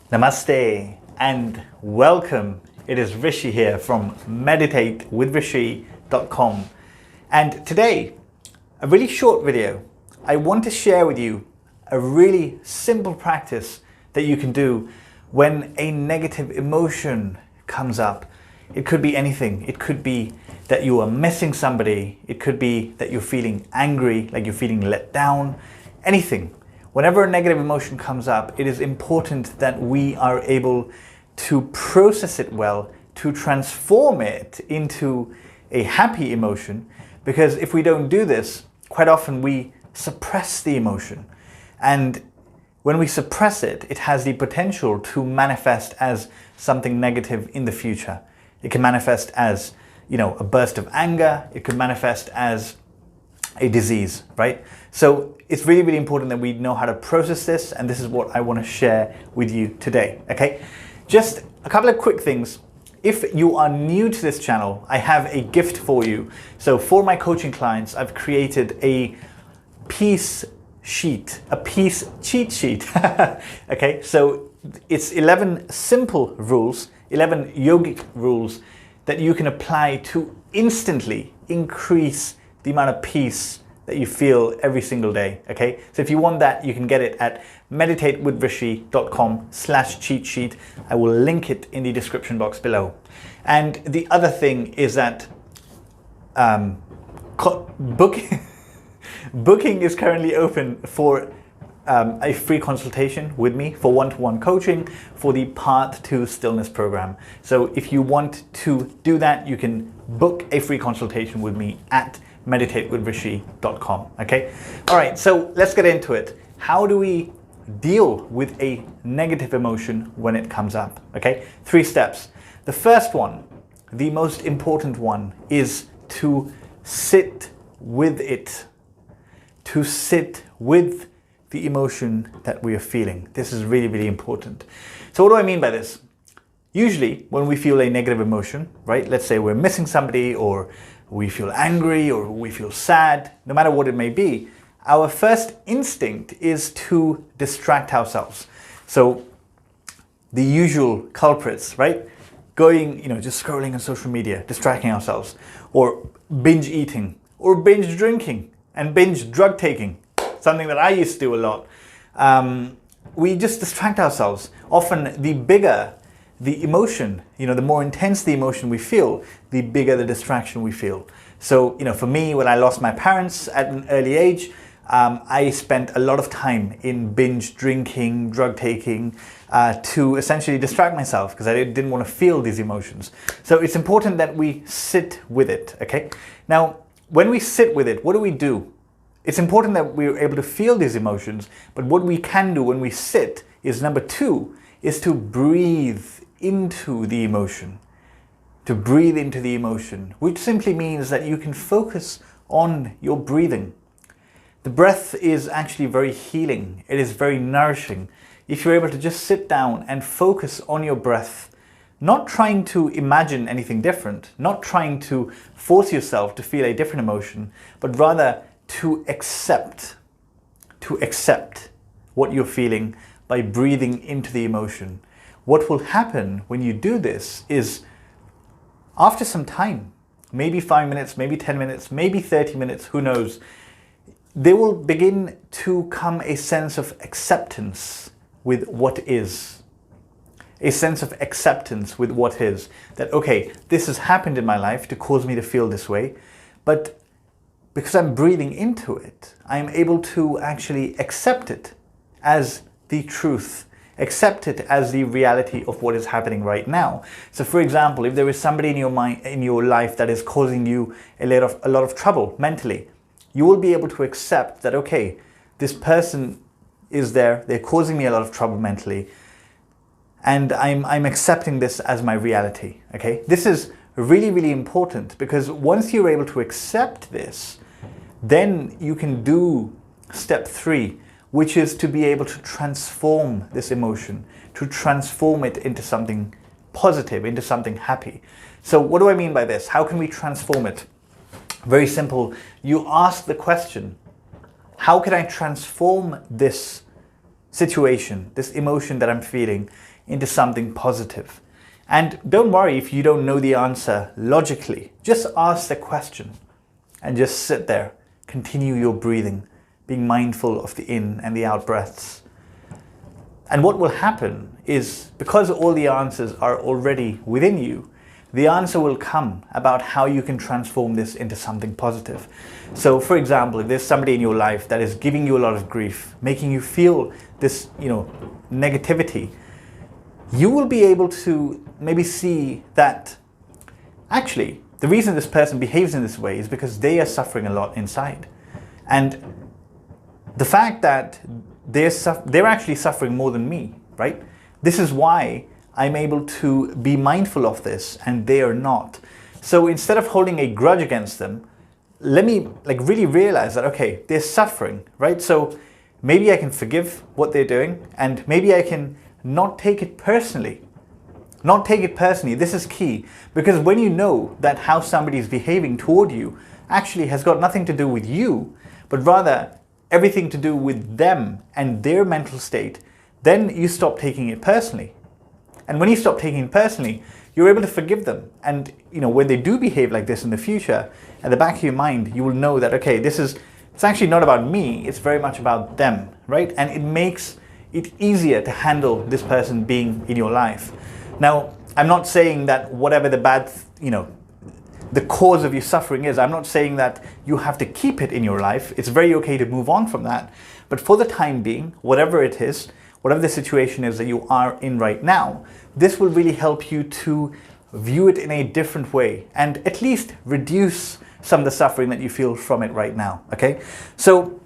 Namaste and welcome. It is Rishi here from meditatewithrishi.com. And today, a really short video. I want to share with you a really simple practice that you can do when a negative emotion comes up. It could be anything. It could be that you are missing somebody. It could be that you're feeling angry, like you're feeling let down, anything. Whenever a negative emotion comes up, it is important that we are able to process it well, to transform it into a happy emotion, because if we don't do this, quite often we suppress the emotion. And when we suppress it, it has the potential to manifest as something negative in the future. It can manifest as, a burst of anger. It could manifest as a disease, right? So it's really, really important that we know how to process this, and this is what I want to share with you today, okay? Just a couple of quick things. If you are new to this channel, I have a gift for you. So for my coaching clients, I've created a peace cheat sheet, okay? So it's 11 simple rules, 11 yogic rules that you can apply to instantly increase the amount of peace that you feel every single day, okay? So if you want that, you can get it at meditatewithrishi.com/cheat sheet. I will link it in the description box below. And the other thing is that booking is currently open for a free consultation with me for one-to-one coaching for the Path to Stillness program. So if you want to do that, you can book a free consultation with me at meditatewithrishi.com, okay? All right, so let's get into it. How do we deal with a negative emotion when it comes up, okay? 3 steps. The first one, the most important one, is to sit with it, to sit with the emotion that we are feeling. This is really, really important. So what do I mean by this? Usually when we feel a negative emotion, right? Let's say we're missing somebody, or we feel angry, or we feel sad, no matter what it may be, our first instinct is to distract ourselves. So the usual culprits, right? Going, just scrolling on social media, distracting ourselves, or binge eating, or binge drinking, and binge drug taking, something that I used to do a lot. We just distract ourselves. Often the bigger the emotion, the more intense the emotion we feel, the bigger the distraction we feel. So, for me, when I lost my parents at an early age, I spent a lot of time in binge drinking, drug taking, to essentially distract myself because I didn't want to feel these emotions. So it's important that we sit with it, okay? Now, when we sit with it, what do? It's important that we're able to feel these emotions, but what we can do when we sit is, number 2, is to breathe into the emotion. To breathe into the emotion, which simply means that you can focus on your breathing. The breath is actually very healing. It is very nourishing. If you're able to just sit down and focus on your breath, not trying to imagine anything different, not trying to force yourself to feel a different emotion, but rather to accept what you're feeling by breathing into the emotion. What will happen when you do this is, after some time, maybe 5 minutes, maybe 10 minutes, maybe 30 minutes, who knows, there will begin to come a sense of acceptance with what is. A sense of acceptance with what is. That, okay, this has happened in my life to cause me to feel this way, but because I'm breathing into it, I'm able to actually accept it as the truth, accept it as the reality of what is happening right now. So for example, if there is somebody in your mind, in your life, that is causing you a lot of trouble mentally, you will be able to accept that, okay, this person is there, they're causing me a lot of trouble mentally, and I'm accepting this as my reality, okay? This is really, really important, because once you're able to accept this, then you can do step 3, which is to be able to transform this emotion, to transform it into something positive, into something happy. So what do I mean by this? How can we transform it? Very simple. You ask the question, how can I transform this situation, this emotion that I'm feeling, into something positive. And don't worry if you don't know the answer logically. Just ask the question and just sit there. Continue your breathing, being mindful of the in and the out breaths. And what will happen is, because all the answers are already within you, the answer will come about how you can transform this into something positive. So for example, if there's somebody in your life that is giving you a lot of grief, making you feel this, negativity, you will be able to maybe see that actually the reason this person behaves in this way is because they are suffering a lot inside. And the fact that they're actually suffering more than me, right? This is why I'm able to be mindful of this and they are not. So instead of holding a grudge against them, let me really realize that, okay, they're suffering, right? So maybe I can forgive what they're doing and maybe I can not take it personally. Not take it personally. This is key, because when you know that how somebody is behaving toward you actually has got nothing to do with you, but rather everything to do with them and their mental state, then you stop taking it personally. And when you stop taking it personally, you're able to forgive them. And when they do behave like this in the future, at the back of your mind, you will know that, okay, it's actually not about me, it's very much about them, right? And it makes it easier to handle this person being in your life. Now, I'm not saying that whatever the bad, the cause of your suffering is, I'm not saying that you have to keep it in your life. It's very okay to move on from that. But for the time being, whatever it is, whatever the situation is that you are in right now, this will really help you to view it in a different way and at least reduce some of the suffering that you feel from it right now, okay? So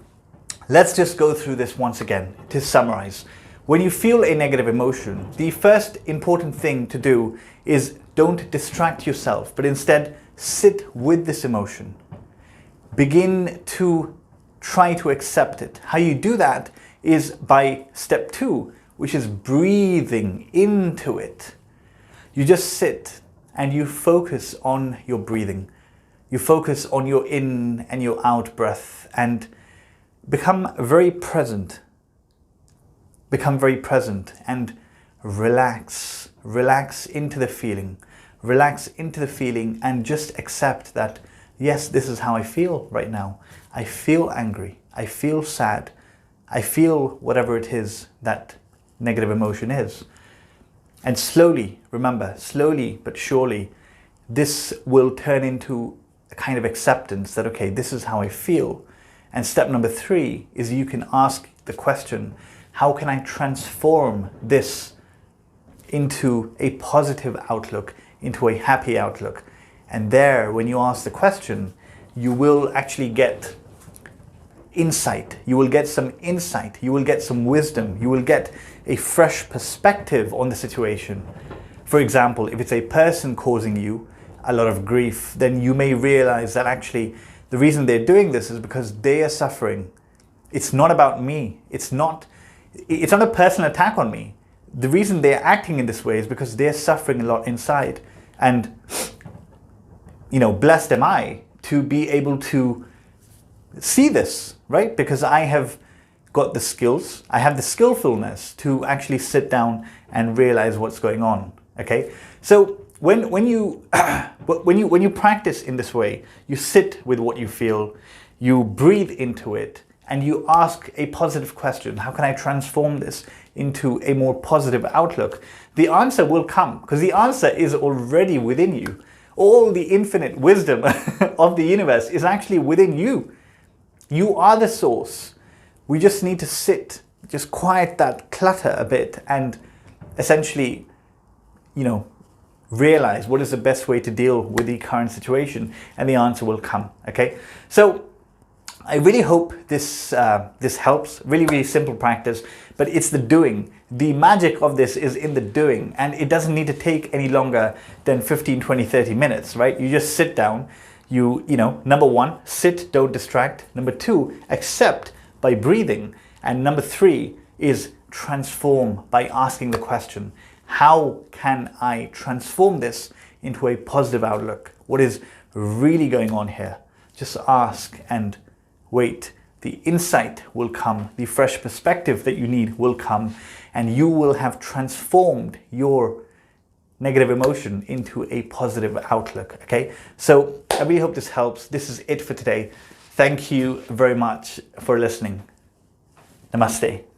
let's just go through this once again to summarize. When you feel a negative emotion, the first important thing to do is don't distract yourself, but instead sit with this emotion. Begin to try to accept it. How you do that is by step 2, which is breathing into it. You just sit and you focus on your breathing. You focus on your in and your out breath and become very present. Become very present and relax. Relax into the feeling. Relax into the feeling and just accept that, yes, this is how I feel right now. I feel angry. I feel sad. I feel whatever it is that negative emotion is. And slowly, remember, slowly but surely, this will turn into a kind of acceptance that, okay, this is how I feel. And step number 3 is you can ask the question, how can I transform this into a positive outlook, into a happy outlook? And there, when you ask the question, you will actually get insight. You will get some insight. You will get some wisdom. You will get a fresh perspective on the situation. For example, if it's a person causing you a lot of grief, then you may realize that actually the reason they're doing this is because they are suffering. It's not about me. It's not a personal attack on me. The reason they're acting in this way is because they're suffering a lot inside. And, blessed am I to be able to see this, right? Because I have got the skills, I have the skillfulness to actually sit down and realize what's going on, okay? So when you practice in this way, you sit with what you feel, you breathe into it, and you ask a positive question. How can I transform this into a more positive outlook? The answer will come, because the answer is already within you. All the infinite wisdom of the universe is actually within you. You are the source. We just need to sit, just quiet that clutter a bit and essentially, realize what is the best way to deal with the current situation, and the answer will come, okay? So I really hope this helps. Really, really simple practice, but it's the doing. The magic of this is in the doing, and it doesn't need to take any longer than 15, 20, 30 minutes, right? You just sit down. Number 1, sit, don't distract. Number 2, accept by breathing. And number 3 is transform by asking the question, how can I transform this into a positive outlook? What is really going on here? Just ask and wait. The insight will come. The fresh perspective that you need will come. and you will have transformed your negative emotion into a positive outlook. Okay, so I really hope this helps. This is it for today. Thank you very much for listening. Namaste.